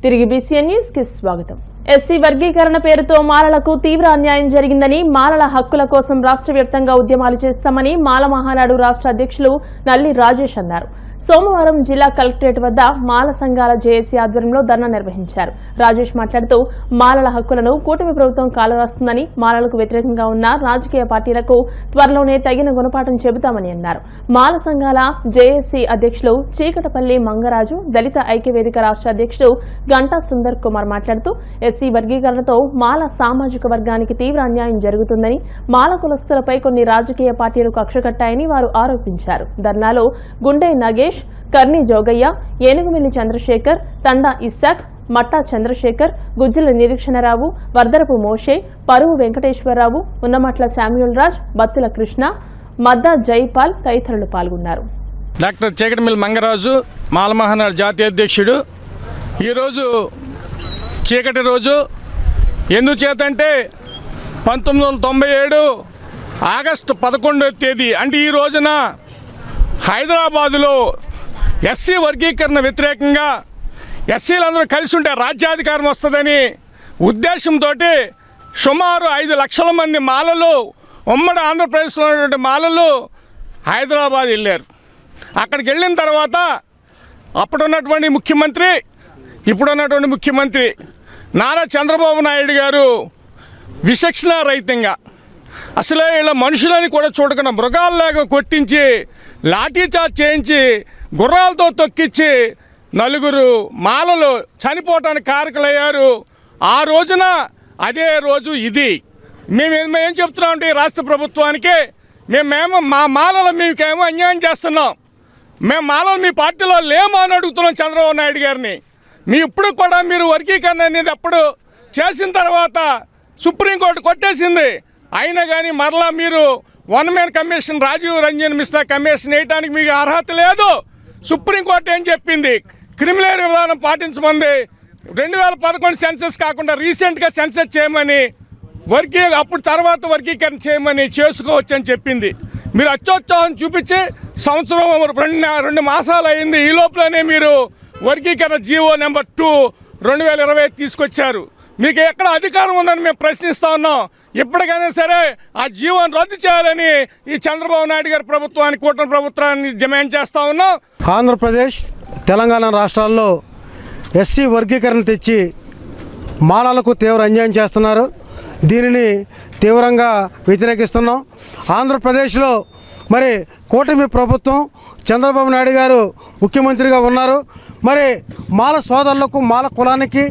తిరిగి BCN news కి స్వాగతం. ఎస్సీ వర్గీకరణ పేరుతో మాలలకు తీవ్ర అన్యాయం జరిగిందని, మాలల హక్కుల కోసం రాష్ట్ర వ్యాప్తంగా ఉద్యమాలు చేస్తామని మాల మహానాడు రాష్ట్ర అధ్యక్షులు నల్లి రాజేష్ అన్నారు. సోమవారం జిల్లా కలెక్టరేట్ వద్ద మాల సంఘాల జేఏసీ ఆధ్వర్యంలో ధర్నా నిర్వహించారు. రాజేష్ మాట్లాడుతూ మాలల హక్కులను కూటమి ప్రభుత్వం కాలరాస్తుందని, మాలలకు వ్యతిరేకంగా ఉన్న రాజకీయ పార్టీలకు త్వరలోనే తగిన గుణపాఠం చెబుతామని అన్నారు. మాల సంఘాల జేఏసీ అధ్యక్షులు చీకటపల్లి మంగరాజు, దళిత ఐక్యవేదిక రాష్ట్ర అధ్యక్షుడు గంటా సుందర్ కుమార్ మాట్లాడుతూ ఎస్సీ వర్గీకరణతో మాల సామాజిక వర్గానికి తీవ్ర అన్యాయం జరుగుతుందని, మాల కులస్తులపై కొన్ని రాజకీయ పార్టీలు కక్ష కట్టాయని వారు ఆరోపించారు. ధర్నాలో గుండె నగేష్, కర్ణి జోగయ్య, ఏనుగుమిల్లి చంద్రశేఖర్, తండా ఇస్సాక్, మట్టా చంద్రశేఖర్, గుజ్జల నిరీక్షణరావు, వర్ధరపు మోషే, పరువు వెంకటేశ్వరరావు, ఉన్నమట్ల శామ్యూల్ రాజ్, బత్తుల కృష్ణ, మద్దా జైపాల్ తదితరులు పాల్గొన్నారు. డాక్టర్ చీకటమిల్లి మంగరాజు, మాల మహానాడు జాతీయ అధ్యక్షుడు. ఈరోజు చీకటి రోజు. ఎందుచేతంటే 1997 ఆగస్టు 11వ తేదీ అంటే ఈ రోజున హైదరాబాదులో ఎస్సీ వర్గీకరణ వ్యతిరేకంగా ఎస్సీలందరూ కలిసి ఉంటే రాజ్యాధికారం వస్తుందని ఉద్దేశంతో సుమారు 5 లక్షల మంది మాలలు, ఉమ్మడి ఆంధ్రప్రదేశ్లో ఉన్నటువంటి మాలలు హైదరాబాద్ వెళ్ళారు. అక్కడికి వెళ్ళిన తర్వాత అప్పుడున్నటువంటి ముఖ్యమంత్రి, ఇప్పుడున్నటువంటి ముఖ్యమంత్రి నారా చంద్రబాబు నాయుడు గారు విచక్షణ రహితంగా అసలే ఇలా మనుషులని కూడా చూడకుండా మృగాల్లాగా కొట్టించి, లాఠీచార్జ్ చేయించి, గుర్రాలతో తొక్కించి 4 మాలలు చనిపోవటానికి కారకులయ్యారు. ఆ రోజున అదే రోజు ఇది. మేమేం చెప్తున్నామంటే ఈ రాష్ట్ర ప్రభుత్వానికి, మేమేమో మా మాలలు మీకేమో అన్యాయం చేస్తున్నాం, మేము మాలలు మీ పార్టీలో లేమో అని అడుగుతున్నాం చంద్రబాబు నాయుడు గారిని. మీ ఇప్పుడు కూడా మీరు వర్గీకరణ అనేది అప్పుడు చేసిన తర్వాత సుప్రీంకోర్టు కొట్టేసింది. అయినా కానీ మరలా మీరు one man commission, Rajiv Ranjan Mishra commission వేయడానికి మీకు అర్హత లేదు. సుప్రీంకోర్టు ఏం చెప్పింది? క్రిమినల్ విధానం పాటించమంది. 2011 సెన్సస్ కాకుండా రీసెంట్గా సెన్సస్ చేయమని, అప్పుడు తర్వాత వర్గీకరణ చేయమని చేసుకోవచ్చు అని చెప్పింది. మీరు అత్యోత్సాహం చూపించి సంవత్సరం 2 మాసాలు అయింది. ఈ లోపలనే మీరు వర్గీకరణ జీవో నెంబర్ 2 2020 తీసుకొచ్చారు. మీకు ఎక్కడ అధికారం ఉందని మేము ప్రశ్నిస్తా ఉన్నాం. ఇప్పటికైనా సరే ఆ జీవోని రద్దు చేయాలని ఈ చంద్రబాబు నాయుడు గారి ప్రభుత్వాన్ని, కూటమి ప్రభుత్వాన్ని డిమాండ్ చేస్తూ ఉన్నాం. ఆంధ్రప్రదేశ్, తెలంగాణ రాష్ట్రాల్లో ఎస్సీ వర్గీకరణ తెచ్చి మాలలకు తీవ్ర అన్యాయం చేస్తున్నారు. దీనిని తీవ్రంగా వ్యతిరేకిస్తున్నాం. ఆంధ్రప్రదేశ్లో మరి కూటమి ప్రభుత్వం, చంద్రబాబు నాయుడు గారు ముఖ్యమంత్రిగా ఉన్నారు. మరి మాల సోదరులకు, మాల కులానికి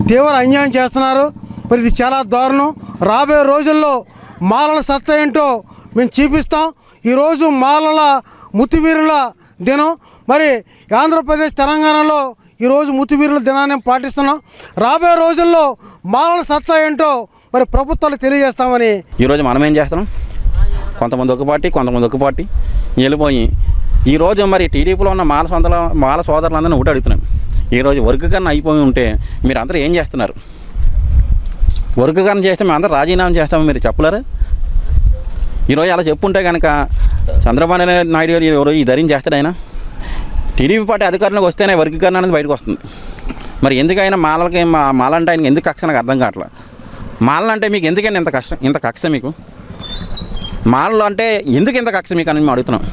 తీవ్ర అన్యాయం చేస్తున్నారు. మరి ఇది చాలా దారుణం. రాబోయే రోజుల్లో మాలల సత్తా ఏంటో మేము చూపిస్తాం. ఈరోజు మాలల ముత్తివీరుల దినం. మరి ఆంధ్రప్రదేశ్, తెలంగాణలో ఈరోజు ముత్తివీరుల దినాన్ని పాటిస్తున్నాం. రాబోయే రోజుల్లో మాలల సత్తా ఏంటో మరి ప్రభుత్వాలు తెలియజేస్తామని ఈరోజు మనం ఏం చేస్తున్నాం? కొంతమంది ఒక పార్టీ, కొంతమంది ఒక పార్టీ వెళ్ళిపోయి ఈరోజు మరి టీడీపీలో ఉన్న మాల సోదరులందరినీ ఒకటి అడుగుతున్నాం. ఈరోజు వర్గీకరణ అయిపోయి ఉంటే మీరు అందరూ ఏం చేస్తున్నారు? వర్గీకరణ చేస్తే మేము అందరూ రాజీనామా చేస్తామని మీరు చెప్పలేరు. ఈరోజు అలా చెప్పుంటే కనుక చంద్రబాబు నాయుడు గారు ఈరోజు ఈ ధైర్యం చేస్తాడు. ఆయన టీడీపీ పార్టీ అధికారంలోకి వస్తేనే వర్గీకరణ అనేది బయటకు వస్తుంది. మరి ఎందుకైనా మాలకి, మాలంటే ఆయనకి ఎందుకు కక్ష నాకు అర్థం కావట్లేదు. మాలంటే మీకు ఎందుకైనా ఇంత కక్ష మీకు? మాలలు అంటే ఎందుకు ఇంత కక్ష మీకు అని మేము అడుగుతున్నాం.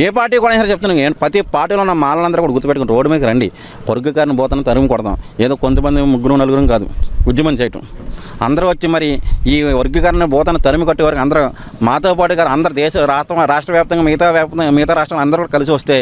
ఏ పార్టీ కూడా సరే చెప్తున్నాం, ప్రతి పార్టీలో ఉన్న మాలలందరూ కూడా గుర్తుపెట్టుకుని రోడ్డు మీద రండి, వర్గీకరణ పోతాను తరుము కొడతాం. ఏదో కొంతమంది 3-4 కాదు, ఉద్యమం చేయటం. అందరూ వచ్చి మరి ఈ వర్గీకరణ పోతాను తరిమి కొట్టే వరకు అందరూ మాతో పాటు గారు అందరు రాష్ట్ర వ్యాప్తంగా మిగతా రాష్ట్రాలు అందరూ కలిసి వస్తే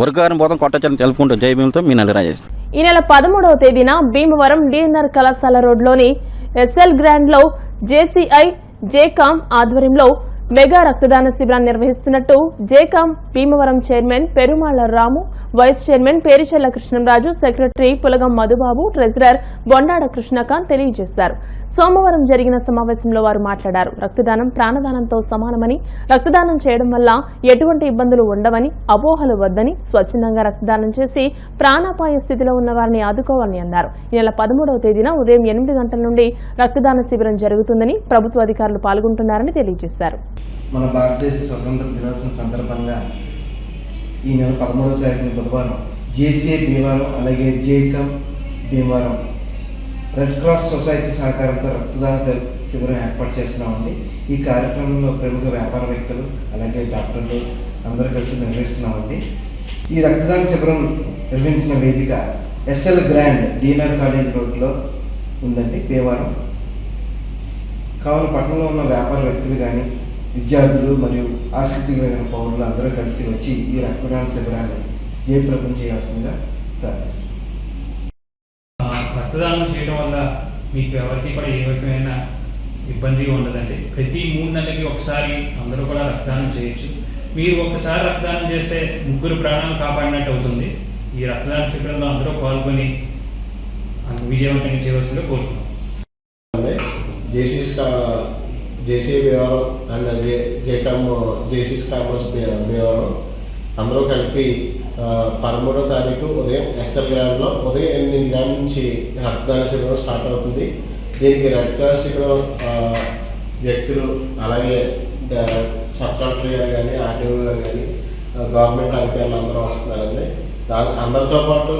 వర్గీకరణ పోతాం కొట్టొచ్చని తెలుపుకుంటూ జై భీమ్తో మీ నల్లి రాజేష్. ఈ నెల 13వ తేదీన భీమవరం డిఎన్ఆర్ కళాశాల రోడ్లోని ఎస్ఎల్ గ్రాండ్లో జేసీఐ జేకామ్ ఆధ్వర్యంలో మెగా రక్తదాన శిబిరాన్ని నిర్వహిస్తున్నట్టు జేకామ్ భీమవరం చైర్మన్ పెరుమాళ్ల రాము, వైస్ చైర్మన్ పేరిచెల్ల కృష్ణంరాజు, సెక్రటరీ పులగం మధుబాబు, ట్రెజరర్ బొండాడ కృష్ణకాంత్ తెలియజేశారు. సోమవారం జరిగిన సమావేశంలో వారు మాట్లాడారు. రక్తదానం ప్రాణదానంతో సమానమని, రక్తదానం చేయడం వల్ల ఎటువంటి ఇబ్బందులు ఉండవని, అపోహలు వద్దని, స్వచ్ఛందంగా రక్తదానం చేసి ప్రాణాపాయ స్థితిలో ఉన్న వారిని ఆదుకోవాలని అన్నారు. ఈ నెల 13వ తేదీన ఉదయం 8 గంటల నుండి రక్తదాన శిబిరం జరుగుతుందని, ప్రభుత్వ అధికారులు పాల్గొంటున్నారని తెలియజేశారు. మన భారతదేశ స్వతంత్ర దినోత్సవం సందర్భంగా ఈ నెల 13వ తారీఖున బుధవారం జేసీఐ భీమవరం అలాగే జేకమ్ భీమవరం రెడ్ క్రాస్ సొసైటీ సహకారంతో రక్తదాన శిబిరం ఏర్పాటు చేస్తున్నామండి. ఈ కార్యక్రమంలో ప్రముఖ వ్యాపార వ్యక్తులు అలాగే డాక్టర్లు అందరూ కలిసి నిర్వహిస్తున్నామండి. ఈ రక్తదాన శిబిరం నిర్వహించిన వేదిక ఎస్ఎల్ గ్రాండ్ డీనర్ కాలేజ్ రోడ్లో ఉందండి, భీమవరం. కావున పట్టణంలో ఉన్న వ్యాపార వ్యక్తులు కానీ విద్యార్థులు మరియు ఆసక్తి కలిగిన పౌరులు అందరూ కలిసి వచ్చి ఈ రక్తదాన శిబిరాన్ని జయప్రదం చేయాల్సిందిగా ప్రార్థిస్తున్నాం. రక్తదానం చేయడం వల్ల మీకు ఎవరికి కూడా ఏ రకమైన ఇబ్బంది ఉండదండి. ప్రతి 3 నెలలకి ఒకసారి అందరూ కూడా రక్తదానం చేయొచ్చు. మీరు ఒక్కసారి రక్తదానం చేస్తే 3 ప్రాణాలు కాపాడినట్టు అవుతుంది. ఈ రక్తదాన శిబిరంలో అందరూ పాల్గొని విజయవంతంగా చేయవలసిందిగా కోరుతున్నాం. జేసీ భీమవరం అండ్ జేసీస్ కామర్స్ భీమవరం అందరూ కలిపి 13వ తారీఖు ఉదయం ఎస్ఎల్ గ్రాండ్లో ఉదయం 8 గంటల నుంచి రక్తదాన శిబిరం స్టార్ట్ అవుతుంది. దీనికి రెడ్ క్రాస్ శిబిరం వ్యక్తులు అలాగే సబ్ కలెక్టర్ గారు కానీ ఆర్డీఓ గారు కానీ గవర్నమెంట్ అధికారులు అందరూ వస్తున్నారండి. అందరితో పాటు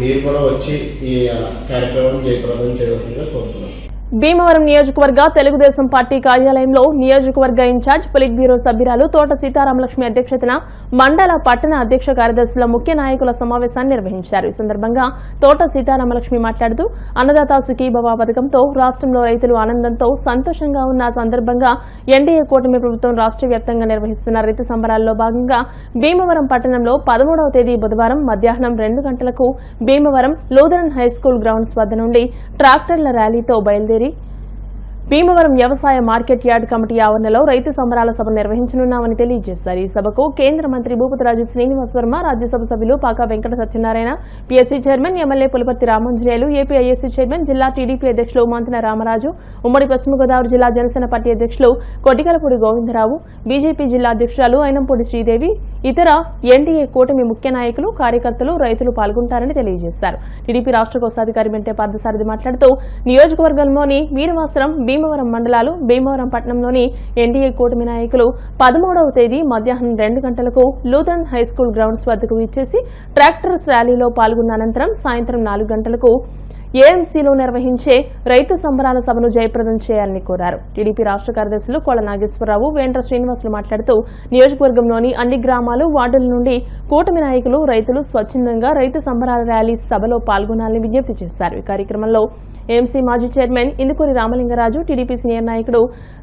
మీరు కూడా వచ్చి ఈ కార్యక్రమం జయప్రదం చేయవలసిందిగా కోరుతున్నాం. భీమవరం నియోజకవర్గ తెలుగుదేశం పార్టీ కార్యాలయంలో నియోజకవర్గ ఇన్ఛార్జ్ పొలిట్ బ్యూరో సభ్యురాలు తోట సీతారామలక్ష్మి అధ్యక్షతన మండల పట్టణ అధ్యక్ష కార్యదర్శుల ముఖ్య నాయకుల సమావేశాన్ని నిర్వహించారు. ఈ సందర్భంగా తోట సీతారామలక్ష్మి మాట్లాడుతూ అన్నదాత సుఖీభవ పథకంతో రాష్ట్రంలో రైతులు ఆనందంతో సంతోషంగా ఉన్న సందర్భంగా ఎన్డీఏ కూటమి ప్రభుత్వం రాష్ట్ర వ్యాప్తంగా నిర్వహిస్తున్న రైతు సంబరాల్లో భాగంగా భీమవరం పట్టణంలో 13వ తేదీ బుధవారం మధ్యాహ్నం 2 గంటలకు భీమవరం లూథరన్ హైస్కూల్ గ్రౌండ్స్ వద్ద నుండి ట్రాక్టర్ల ర్యాలీతో బయలుదేరి భీమవరం వ్యవసాయ మార్కెట్ యార్డ్ కమిటీ ఆవరణలో రైతు సంబరాల సభ నిర్వహించనున్నామని తెలియజేశారు. ఈ సభకు కేంద్ర మంత్రి భూపతిరాజు శ్రీనివాస్ వర్మ, రాజ్యసభ సభ్యులు Paka Venkata Satyanarayana, PSC chairman MLA Pulaparthi Ramanjaneyulu, APISC chairman జిల్లా టీడీపీ అధ్యక్షులు మంతెన రామరాజు, ఉమ్మడి పశ్చిమ గోదావరి జిల్లా జనసేన పార్టీ అధ్యక్షులు కొట్టికలపూడి గోవిందరావు, బీజేపీ జిల్లా అధ్యక్షురాలు అయినంపూడి శ్రీదేవి, ఇతర ఎన్డీఏ కూటమి ముఖ్య నాయకులు, కార్యకర్తలు, రైతులు పాల్గొంటారని తెలియజేశారు. టీడీపీ రాష్ట్ర కోశాధికారి మెంటే పార్థసారథి మాట్లాడుతూ నియోజకవర్గంలోని వీరవాసరం, భీమవరం మండలాలు, భీమవరం పట్టణంలోని ఎన్డీఏ కూటమి నాయకులు 13వ తేదీ మధ్యాహ్నం 2 గంటలకు లూథరన్ హైస్కూల్ గ్రౌండ్స్ వద్దకు విచ్చేసి ట్రాక్టర్స్ ర్యాలీలో పాల్గొన్న అనంతరం సాయంత్రం 4 గంటలకు ఏఎంసీలో నిర్వహించే రైతు సంబరాల సభను జయప్రదం చేయాలని కోరారు. టీడీపీ రాష్ట్ర కార్యదర్శులు కోళ్ల నాగేశ్వరరావు, వేండ్ర శ్రీనివాసులు మాట్లాడుతూ నియోజకవర్గంలోని అన్ని గ్రామాలు, వార్డుల నుండి కూటమి నాయకులు, రైతులు స్వచ్ఛందంగా రైతు సంబరాల ర్యాలీ సభలో పాల్గొనాలని విజ్ఞప్తి చేశారు. ఈ కార్యక్రమంలో ఏఎంసీ మాజీ chairman Indukuri Ramalinga Raju, TDP senior నాయకుడు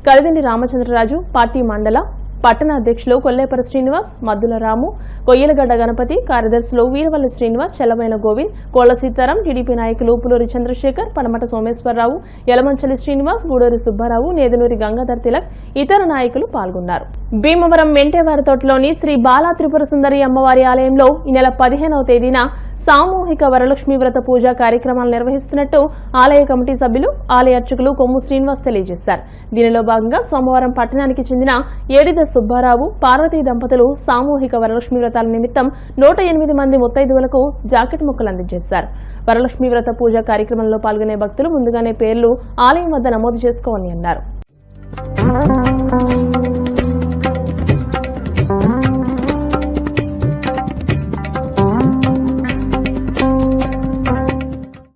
కలిదిండి రామచంద్రరాజు, పార్టీ మండల పట్టణ అధ్యక్షులు కొల్లేపర శ్రీనివాస్, మద్దుల రాము, కొయ్యలగడ్డ గణపతి, కార్యదర్శులు వీరవల్లి శ్రీనివాస్, చెల్లమైన గోవింద్, కోళ్ల సీతారాం, టీడీపీ నాయకులు పులూరి చంద్రశేఖర్, పనమట సోమేశ్వరరావు, యలమంచలి శ్రీనివాస్, గూడూరి సుబ్బారావు, నేదునూరి గంగాధర్ తిలక్, ఇతర నాయకులు పాల్గొన్నారు. భీమవరం మెంటేవారి తోటలోని శ్రీ బాలా త్రిపుర సుందరి అమ్మవారి ఆలయంలో ఈ నెల 15వ తేదీన సామూహిక వరలక్ష్మి వ్రత పూజా కార్యక్రమాలు నిర్వహిస్తున్నట్టు ఆలయ కమిటీ సభ్యులు, ఆలయ అర్చకులు కొమ్ము శ్రీనివాస్ తెలియజేశారు. దీనిలో భాగంగా సోమవారం పట్టణానికి చెందిన ఏడిద సుబ్బారావు, పార్వతీ దంపతులు సామూహిక వరలక్ష్మి వ్రతాల నిమిత్తం 108 మంది ముత్తైదువులకు జాకెట్ ముక్కలు అందజేశారు. వరలక్ష్మి వ్రత పూజా కార్యక్రమంలో పాల్గొనే భక్తులు ముందుగానే పేర్లు ఆలయం వద్ద నమోదు చేసుకోవాలని అన్నారు.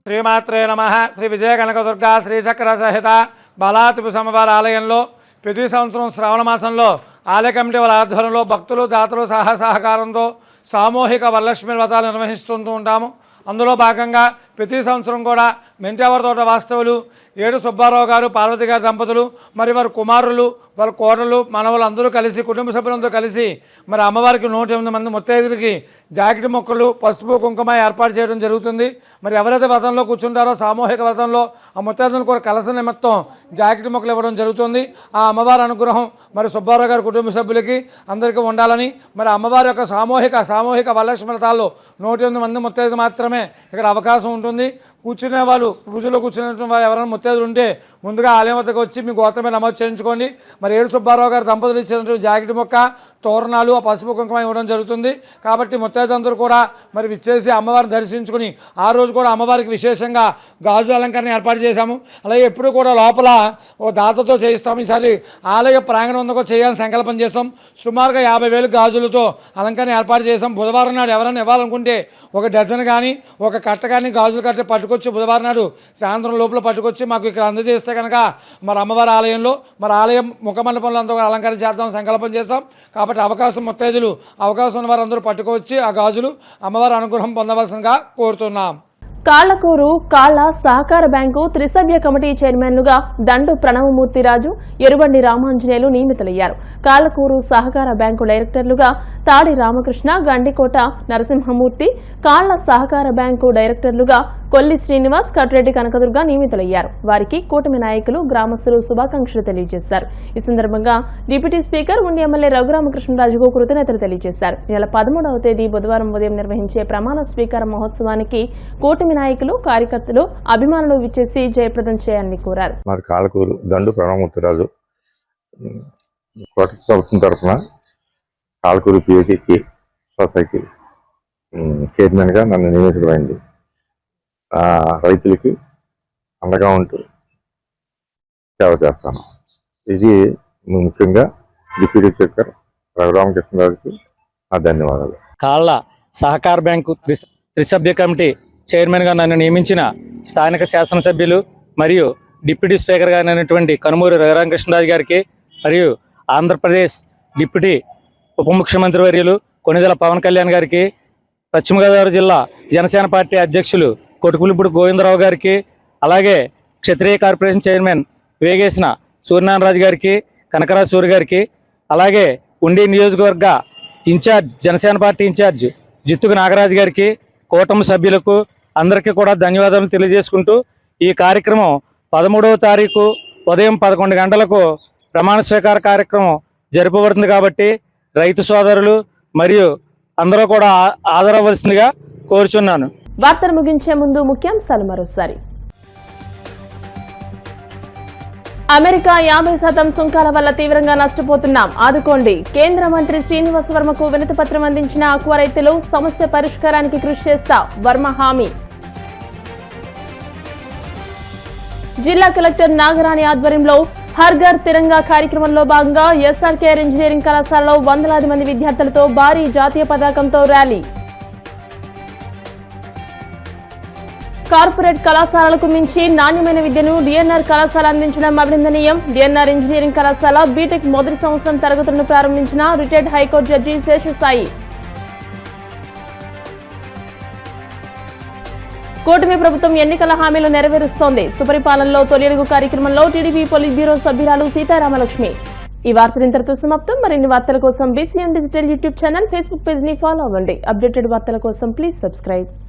శ్రీమాత్రే నమః. శ్రీ విజయ కనకదుర్గా శ్రీచక్ర సహిత బాలాత్రిపుర అమ్మవారి ఆలయంలో ప్రతి సంవత్సరం శ్రావణ మాసంలో ఆలయ కమిటీ వారి ఆధ్వర్యంలో భక్తులు, దాతలు సహకారంతో సామూహిక వరలక్ష్మి వ్రతాలు నిర్వహిస్తుంటూ ఉంటాము. అందులో భాగంగా ప్రతి సంవత్సరం కూడా మెంటేవారి తోట వాస్తవులు ఏడు సుబ్బారావు గారు, పార్వతి గారి దంపతులు, మరి వారి కుమారులు, వాళ్ళ కోడలు, మనవలు అందరూ కలిసి, కుటుంబ సభ్యులందరూ కలిసి మరి అమ్మవారికి 108 మంది ముత్తైదులకి జాకెట్ మొక్కలు, పసుపు, కుంకుమ ఏర్పాటు చేయడం జరుగుతుంది. మరి ఎవరైతే వ్రతంలో కూర్చుంటారో సామూహిక వ్రతంలో ఆ ముత్తైదులకు కూడా కలస నిమిత్తం జాకెట్ మొక్కలు ఇవ్వడం జరుగుతుంది. ఆ అమ్మవారి అనుగ్రహం మరి సుబ్బారావు గారి కుటుంబ సభ్యులకి అందరికీ ఉండాలని, మరి అమ్మవారి యొక్క సామూహిక వరలక్ష్మి వ్రతాల్లో 108 మంది ముత్తైదు మాత్రమే ఇక్కడ అవకాశం ఉంటుంది. కూర్చునే వాళ్ళు, పూజలో కూర్చునే వాళ్ళు ఎవరైనా ముత్తైదులు ఉంటే ముందుగా ఆలయం వద్దకు వచ్చి మీ గోత్రమే నమోదు చేయించుకోండి. మరి ఏడు సుబ్బారావు గారు దంపతులు ఇచ్చినటువంటి జాకెట్ మొక్క, తోరణాలు, ఆ పసుపు కుంకుమ ఇవ్వడం జరుగుతుంది. కాబట్టి ముత్తైదులందరూ కూడా మరి విచ్చేసి అమ్మవారిని దర్శించుకుని ఆ రోజు కూడా అమ్మవారికి విశేషంగా గాజు అలంకరణ ఏర్పాటు చేశాము. అలాగే ఎప్పుడు కూడా లోపల ఓ దాతతో చేయిస్తాము. ఈసారి ఆలయ ప్రాంగణం ఉందో చేయాలని సంకల్పం చేస్తాం. సుమారుగా 50,000 గాజులతో అలంకరణ ఏర్పాటు చేసాం. బుధవారం నాడు ఎవరైనా ఇవ్వాలనుకుంటే ఒక డజన్ కానీ ఒక కట్ట కానీ గాజులు కట్ట పట్టుకొచ్చి బుధవారం నాడు సాయంత్రం లోపల పట్టుకొచ్చి మాకు ఇక్కడ అందజేస్తే కనుక మరి అమ్మవారి ఆలయంలో మరి ఆలయం ముఖమండపంలో అంతా అలంకరణ చేద్దాం సంకల్పం చేస్తాం. కాబట్టి అవకాశం ముత్తైదులు అవకాశం ఉన్న వారందరూ పట్టుకొచ్చి ఆ గాజులు అమ్మవారి అనుగ్రహం పొందవలసిందిగా కోరుతున్నాం. కాళ్లకూరు కాళ్ల సహకార బ్యాంకు త్రిసభ్య కమిటీ చైర్మన్లుగా దండు ప్రణవమూర్తిరాజు, ఎరుబండి రామాంజనేయులు నియమితులయ్యారు. కాళ్లకూరు సహకార బ్యాంకు డైరెక్టర్లుగా తాడి రామకృష్ణ, గండికోట నరసింహమూర్తి, కాళ్ల సహకార బ్యాంకు డైరెక్టర్లుగా కొల్లి శ్రీనివాస్, కట్రెడ్డి కనకదుర్గ నియమితులయ్యారు. వారికి కూటమి నాయకులు, గ్రామస్తులు శుభాకాంక్షలు తెలియజేశారు. ఈ సందర్భంగా డిప్యూటీ స్పీకర్ ఉండి ఎమ్మెల్యే రఘురామకృష్ణరాజుకు కృతజ్ఞతలు తెలియజేశారు. ఈ నెల 13వ తేదీ బుధవారం ఉదయం నిర్వహించే ప్రమాణ స్వీకార మహోత్సవానికి కూటమి నాయకులు, కార్యకర్తలు, అభిమానులు విచ్చేసి జయప్రదం చేయాలని కోరారు. మాది కాళ్ళకూరు దండు ప్రణవమూర్తిరాజు. కోట ప్రభుత్వం తరఫున కాళ్ళకూరు పిఏకి సొసైటీ చైర్మన్గా నన్ను నియమించడమైంది. రైతులకి అండగా ఉంటూ సేవ చేస్తాను. ఇది ముఖ్యంగా డిప్యూటీ స్పీకర్ రఘురామకృష్ణరాజుకి నా ధన్యవాదాలు. కాళ్ళ సహకార బ్యాంకు త్రిసభ్య కమిటీ చైర్మన్గా నన్ను నియమించిన స్థానిక శాసనసభ్యులు మరియు డిప్యూటీ స్పీకర్గా అయినటువంటి కనుమూరి రఘురామకృష్ణరాజు గారికి, మరియు ఆంధ్రప్రదేశ్ డిప్యూటీ ఉప ముఖ్యమంత్రి వర్యులు కొణిదెల పవన్ కళ్యాణ్ గారికి, పశ్చిమ గోదావరి జిల్లా జనసేన పార్టీ అధ్యక్షులు కొట్టుకులిపూడి గోవిందరావు గారికి, అలాగే క్షత్రియ కార్పొరేషన్ చైర్మన్ వేగేసిన సూర్యనారాయణరాజు గారికి, కనకరాజు సూర్య గారికి, అలాగే ఉండి నియోజకవర్గ ఇన్ఛార్జ్ జనసేన పార్టీ ఇన్ఛార్జ్ జిత్తుకు నాగరాజు గారికి, కూటమి సభ్యులకు అందరికీ కూడా ధన్యవాదాలు తెలియజేసుకుంటూ ఈ కార్యక్రమం 13వ తారీఖు ఉదయం 11 గంటలకు ప్రమాణ స్వీకార కార్యక్రమం జరపబడుతుంది. కాబట్టి రైతు సోదరులు మరియు అందరూ కూడా ఆదరవలసిందిగా కోరుచున్నాను. వార్తలు ముగించే ముందు ముఖ్యాంశాలు మరోసారి. అమెరికా 50% సుంకాల వల్ల తీవ్రంగా నష్టపోతున్నాం, ఆదుకోండి. కేంద్ర మంత్రి శ్రీనివాస్ వర్మకు వినతి పత్రం అందించిన ఆక్వా రైతులు, సమస్య పరిష్కారానికి కృషి చేస్తా వర్మ హామీ. జిల్లా కలెక్టర్ నాగరాణి ఆధ్వర్యంలో హర్ ఘర్ తిరంగా కార్యక్రమంలో భాగంగా ఎస్ఆర్కేఆర్ ఇంజనీరింగ్ కళాశాలలో వందలాది మంది విద్యార్థులతో భారీ జాతీయ పతాకంతో ర్యాలీ. కార్పొరేట్ కళాశాలలకు మించి నాణ్యమైన విద్యను డిఎన్ఆర్ కళాశాల అందించడం అభినందనీయం. డిఎన్ఆర్ ఇంజనీరింగ్ కళాశాల బీటెక్ మొదటి సంవత్సరం తరగతులను ప్రారంభించిన రిటైర్డ్ హైకోర్టు జడ్జి శేషసాయి. కూటమి ప్రభుత్వం ఎన్నికల హామీలు నెరవేరుస్తోంది. సుపరిపాలనలో తొలి అడుగు కార్యక్రమంలో టీడీపీ పొలిట్ బ్యూరో సభ్యురాలు సీతారామలక్ష్మి. ఈ వార్తలు ఇంతటితో సమాప్తం. మరిన్ని వార్తల కోసం BCN digital YouTube channel, Facebook page ని ఫాలో అవ్వండి. అప్డేటెడ్ వార్తల కోసం ప్లీజ్ సబ్స్క్రైబ్.